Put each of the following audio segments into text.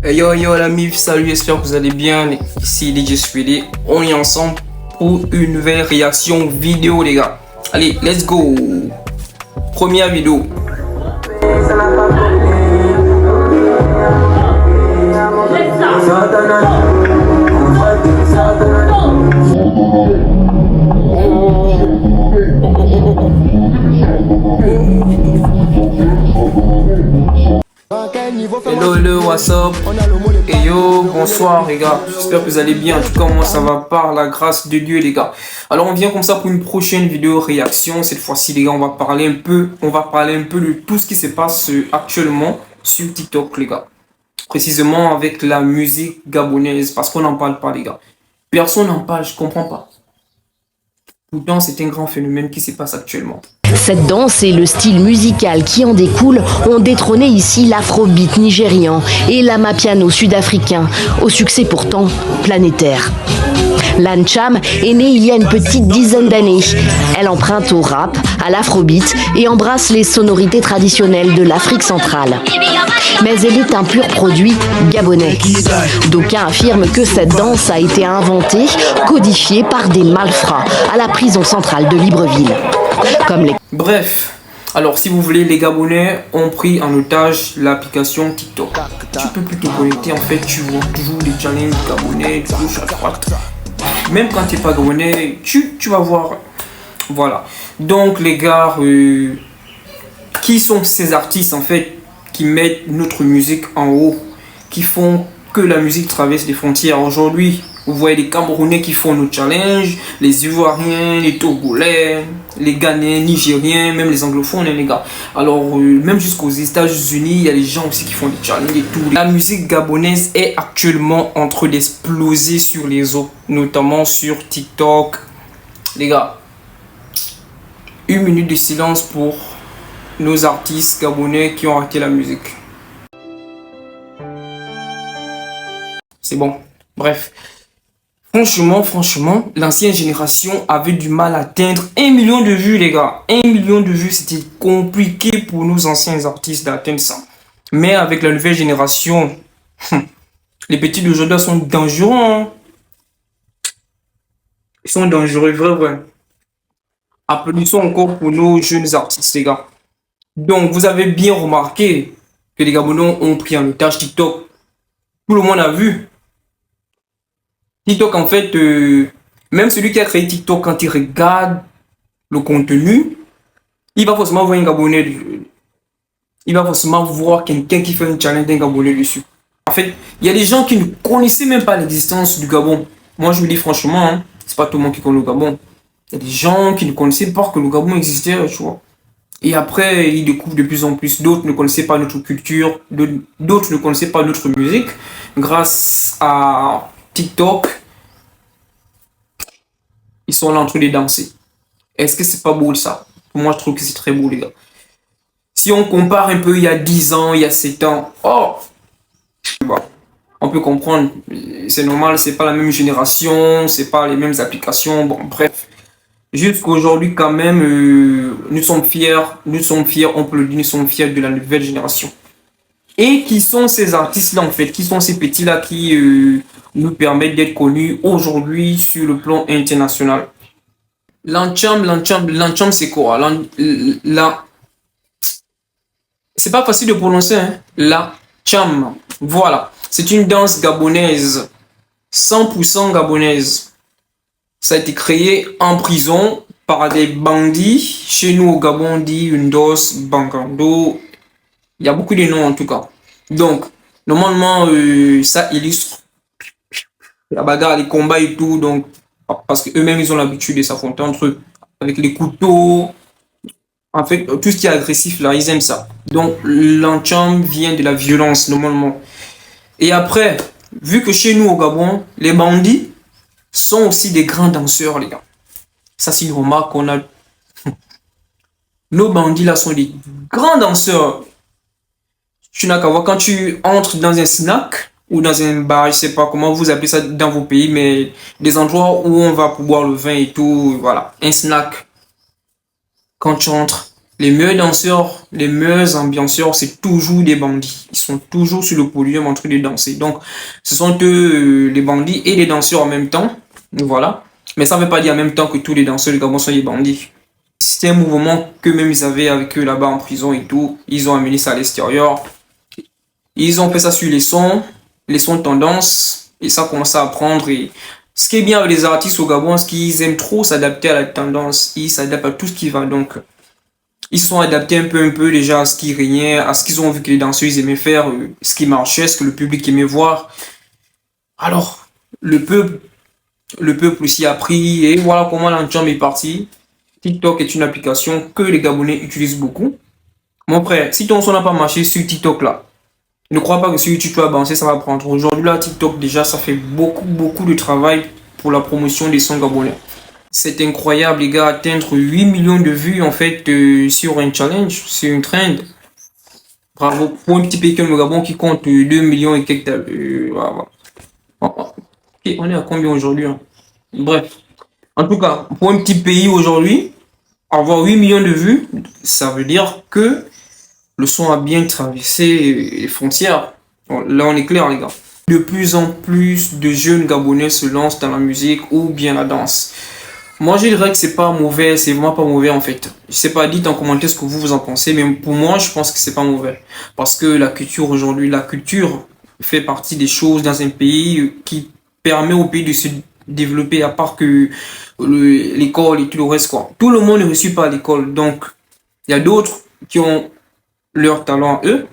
Hey yo yo la mif, salut, j'espère que vous allez bien. Ici DJ Speedy, on est ensemble pour une nouvelle réaction vidéo les gars. Allez, let's go. Première vidéo. Hello, hello, what's up? Et yo, bonsoir les gars, j'espère que vous allez bien. En tout cas, moi ça va par la grâce de Dieu les gars. Alors on vient comme ça pour une prochaine vidéo réaction. Cette fois-ci les gars, on va parler un peu de tout ce qui se passe actuellement sur TikTok les gars. Précisément avec la musique gabonaise, parce qu'on n'en parle pas les gars. Personne n'en parle, je comprends pas. Pourtant c'est un grand phénomène qui se passe actuellement. Cette danse et le style musical qui en découle ont détrôné ici l'afrobeat nigérian et l'amapiano sud-africain, au succès pourtant planétaire. Lan Cham est née il y a une petite dizaine d'années. Elle emprunte au rap, à l'afrobeat et embrasse les sonorités traditionnelles de l'Afrique centrale. Mais elle est un pur produit gabonais. D'aucuns affirment que cette danse a été inventée, codifiée par des malfrats à la prison centrale de Libreville. Bref, alors si vous voulez, les Gabonais ont pris en otage l'application TikTok. Tu peux plus te connecter, en fait, tu vois toujours des challenges gabonais de gauche à droite. Même quand tu n'es pas gabonais, tu vas voir. Voilà. Donc les gars, qui sont ces artistes en fait qui mettent notre musique en haut, qui font que la musique traverse les frontières aujourd'hui? Vous voyez les Camerounais qui font nos challenges, les Ivoiriens, les Togolais, les Ghanéens, Nigériens, même les anglophones, les gars. Alors, même jusqu'aux États-Unis, il y a des gens aussi qui font des challenges et tout. La musique gabonaise est actuellement en train d'exploser sur les eaux, notamment sur TikTok. Les gars, une minute de silence pour nos artistes gabonais qui ont raté la musique. C'est bon, bref. Franchement, l'ancienne génération avait du mal à atteindre 1 million de vues, les gars. 1 million de vues, c'était compliqué pour nos anciens artistes d'atteindre ça. Mais avec la nouvelle génération, les petits d'aujourd'hui sont dangereux. Hein? Ils sont dangereux, vrai. Applaudissons encore pour nos jeunes artistes, les gars. Donc, vous avez bien remarqué que les Gabonais ont pris en otage TikTok. Tout le monde a vu. TikTok, en fait, même celui qui a créé TikTok, quand il regarde le contenu, il va forcément voir un Gabonais. Il va forcément voir quelqu'un qui fait un challenge d'un Gabonais dessus. En fait, il y a des gens qui ne connaissaient même pas l'existence du Gabon. Moi, je vous dis franchement, hein, c'est pas tout le monde qui connaît le Gabon. Il y a des gens qui ne connaissaient pas que le Gabon existait, tu vois. Et après, ils découvrent de plus en plus. D'autres ne connaissaient pas notre culture, d'autres ne connaissaient pas notre musique. Grâce à TikTok, ils sont là en train de danser. Est-ce que c'est pas beau ça? Pour moi, je trouve que c'est très beau, les gars. Si on compare un peu il y a 10 ans, il y a 7 ans, on peut comprendre. C'est normal, c'est pas la même génération, c'est pas les mêmes applications. Bon, bref. Jusqu'aujourd'hui, quand même, nous sommes fiers, on peut le dire, nous sommes fiers de la nouvelle génération. Et qui sont ces artistes-là, en fait? Qui sont ces petits-là qui nous permettent d'être connus aujourd'hui sur le plan international? Lan Cham, c'est quoi? C'est pas facile de prononcer, hein? Lan Cham, voilà. C'est une danse gabonaise, 100% gabonaise. Ça a été créé en prison par des bandits. Chez nous au Gabon, on dit Undos, Bangando. Il y a beaucoup de noms en tout cas. Donc, normalement, ça illustre la bagarre, les combats et tout. Donc, parce qu'eux-mêmes, ils ont l'habitude de s'affronter entre eux. Avec les couteaux. En fait, tout ce qui est agressif, là, ils aiment ça. Donc, Lan Cham vient de la violence, normalement. Et après, vu que chez nous au Gabon, les bandits sont aussi des grands danseurs, les gars. Ça, c'est une remarque qu'on a. Nos bandits, là, sont des grands danseurs. Tu n'as qu'à voir quand tu entres dans un snack ou dans un bar, je sais pas comment vous appelez ça dans vos pays, mais des endroits où on va pour boire le vin et tout, voilà. Un snack. Quand tu entres, Les meilleurs danseurs, les meilleurs ambianceurs, c'est toujours des bandits. Ils sont toujours sur le podium en train de danser. Donc, ce sont eux, les bandits et les danseurs en même temps. Voilà. Mais ça ne veut pas dire en même temps que tous les danseurs du Gabon sont des bandits. C'était un mouvement que même ils avaient avec eux là-bas en prison et tout. Ils ont amené ça à l'extérieur. Ils ont fait ça sur les sons tendance. Et ça commence à prendre. Et ce qui est bien avec les artistes au Gabon, c'est qu'ils aiment trop s'adapter à la tendance. Ils s'adaptent à tout ce qui va. Donc, ils sont adaptés un peu déjà à ce qui régnait, à ce qu'ils ont vu que les danseuses aimaient faire, ce qui marchait, ce que le public aimait voir. Alors, le peuple aussi a pris. Et voilà comment l'ensemble est parti. TikTok est une application que les Gabonais utilisent beaucoup. Mon frère, si ton son n'a pas marché sur TikTok là, ne crois pas que sur YouTube tu vas avancer, ça va prendre. Aujourd'hui là, TikTok déjà, ça fait beaucoup de travail pour la promotion des sons gabonais. C'est incroyable les gars, atteindre 8 millions de vues en fait sur un challenge, sur une trend. Bravo pour un petit pays comme le Gabon qui compte 2 millions et quelques... voilà. Ok, on est à combien aujourd'hui hein? Bref. En tout cas, pour un petit pays aujourd'hui, avoir 8 millions de vues, ça veut dire que le son a bien traversé les frontières. Bon, là, on est clair, les gars. De plus en plus de jeunes Gabonais se lancent dans la musique ou bien la danse. Moi, je dirais que c'est pas mauvais, c'est vraiment pas mauvais en fait. Je sais pas, dites en commentaire ce que vous en pensez, mais pour moi, je pense que c'est pas mauvais. Parce que la culture aujourd'hui, la culture fait partie des choses dans un pays qui permet au pays de se développer, à part que l'école et tout le reste, quoi. Tout le monde ne reçoit pas à l'école, donc il y a d'autres qui ont leur talent eux.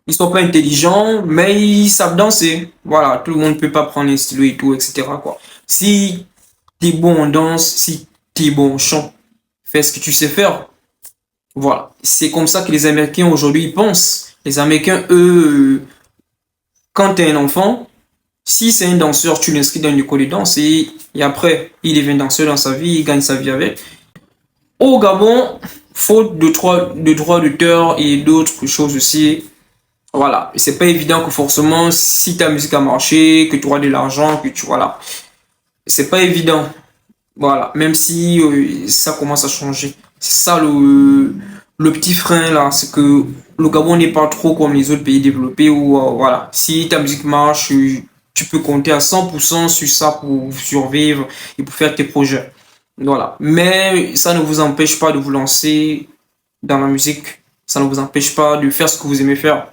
Ils sont pas intelligents, mais ils savent danser. Voilà, tout le monde peut pas prendre un stylo et tout, etc. quoi. Si t'es bon en danse, si t'es bon en chant, fais ce que tu sais faire. Voilà, c'est comme ça que les Américains aujourd'hui ils pensent. Les Américains, eux, quand t'es un enfant, si c'est un danseur, tu l'inscris dans une école de danse et après, il devient danseur dans sa vie, il gagne sa vie avec. Au Gabon, faute de droits d'auteur et d'autres choses aussi, voilà, c'est pas évident que forcément, si ta musique a marché, que tu auras de l'argent, que tu, voilà, c'est pas évident. Voilà, même si ça commence à changer. C'est ça le petit frein là, c'est que le Gabon n'est pas trop comme les autres pays développés où, voilà, si ta musique marche, tu peux compter à 100% sur ça pour survivre et pour faire tes projets. Voilà. Mais ça ne vous empêche pas de vous lancer dans la musique. Ça ne vous empêche pas de faire ce que vous aimez faire.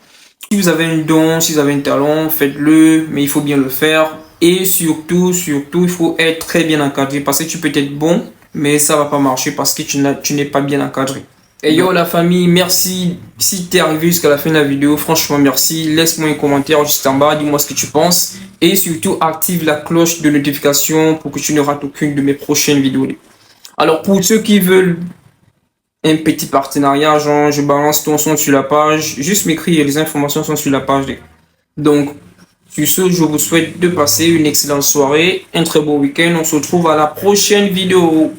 Si vous avez un don, si vous avez un talent, faites-le, mais il faut bien le faire. Et surtout, il faut être très bien encadré parce que tu peux être bon, mais ça va pas marcher parce que tu n'es pas bien encadré. Et yo la famille, merci si t'es arrivé jusqu'à la fin de la vidéo, franchement merci, laisse-moi un commentaire juste en bas, dis-moi ce que tu penses et surtout active la cloche de notification pour que tu ne rates aucune de mes prochaines vidéos. Alors pour ceux qui veulent un petit partenariat, genre je balance ton son sur la page, juste m'écrire, les informations sont sur la page. Donc sur ce, je vous souhaite de passer une excellente soirée, un très beau week-end, on se retrouve à la prochaine vidéo.